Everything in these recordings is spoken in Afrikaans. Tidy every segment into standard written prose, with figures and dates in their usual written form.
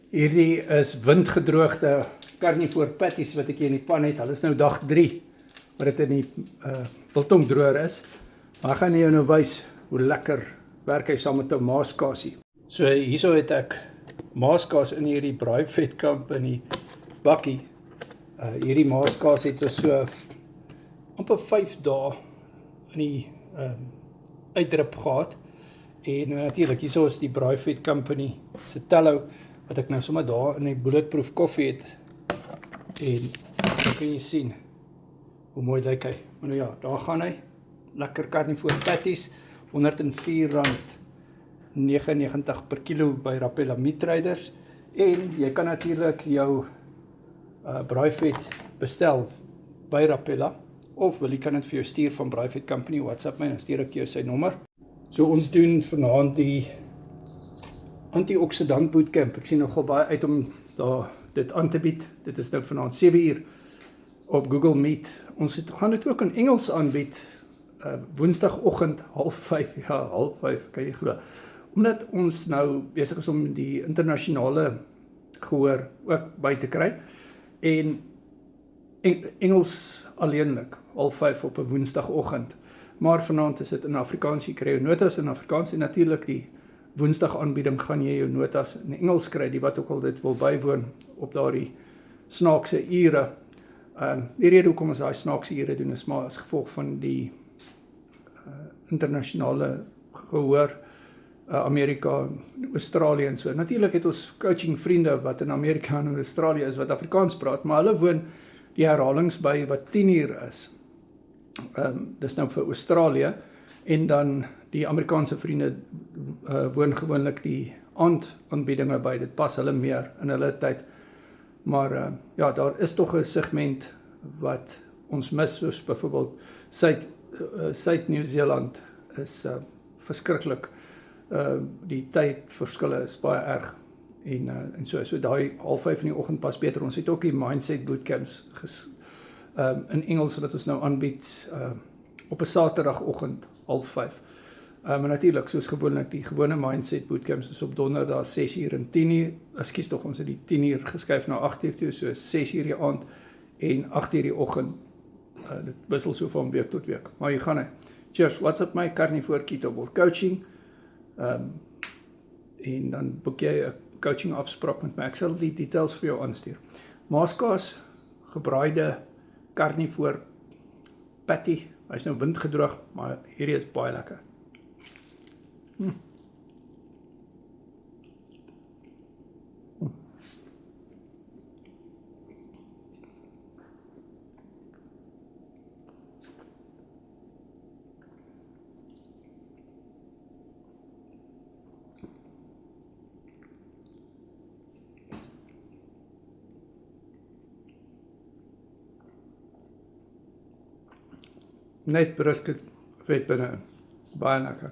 Hierdie is windgedroogde carnivore patties wat ek hier in die pan het. Hulle is nou dag 3, wat dit in die biltongdroër is. Maar ek gaan jou nou wys hoe lekker werk hy saam met 'n maaskasie. So hierso het ek maaskaas in hierdie braaivetkamp in die bakkie. Hierdie maaskaas het ons so amper 5 dae in die uitdrip gehad. En natuurlik, hierso is die Braaivet Company se tallow wat ek nou sommer daar in die bulletproof koffie het. En dan kan jy sien hoe mooi lyk hy. Maar nou ja, daar gaan hy. Lekker carnivore patties, R104,99 per kilo by Rapella Meat Traders. En jy kan natuurlik jou braaivet bestel by Rapella, of wil jy kan dit vir jou stuur van Braaivet Company, WhatsApp my, dan stuur ek jou sy nommer. So ons doen vanaand die antioxidant bootcamp. Ek sien nogal baie uit om dit aan te bied. Dit is nou vanaand 7 uur op Google Meet. Ons gaan dit ook in Engels aanbied, woensdagoggend 4:30, ja 4:30, kan jy glo. Omdat ons nou besig is om die internasionale gehoor ook by te kry. En Engels alleenlik, 4:30 op 'n woensdagoggend. Maar vanaand is dit in Afrikaans, jy kry jou notas in Afrikaans en natuurlik die woensdag aanbieding gaan jy jou notas in Engels kry, die wat ook al dit wil bywoon op daardie snaakse ure. Die rede hoekom ons daai snaakse ure doen is maar as gevolg van die internasionale gehoor, Amerika, Australië en so. Natuurlik het ons coaching vriende wat in Amerika en Australië is wat Afrikaans praat, maar hulle woon die herhalings by wat 10 uur is. Dis nou vir Australië, en dan die Amerikaanse vriende woon gewoonlik die aanbiedinge by, dit pas hulle meer in hulle tyd. Maar ja, daar is tog 'n segment wat ons mis, soos byvoorbeeld Suid-Nieu-Seeland is verskriklik. Die tydverskille is baie erg. En so daai 4:30 in die oggend pas beter. Ons het ook die mindset bootcamps in Engels wat ons nou aanbied op 'n Saterdagoggend 4:30. Maar natuurlik, soos gewoonlik, die gewone mindset bootcamps is op donderdag 6 uur en 10 uur. Ekskuus tog, ons het die 10 uur geskuif na 8 uur toe, so 6 uur die aand en 8 uur die oggend. Dit wissel so van week tot week. Maar jy gaan hy. Cheers, WhatsApp my, Carnivore Keto Coaching. En dan boek jy 'n coaching afspraak met my. Ek sal die details vir jou aanstuur. Maaskaas, gebraaide carnivore patty. Hy is nou windgedroog, maar hierdie is baie lekker. Net brisket vet binne. Baie lekker.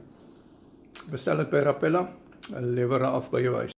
Bestel dit by Rapella, hulle lewer af by jou huis.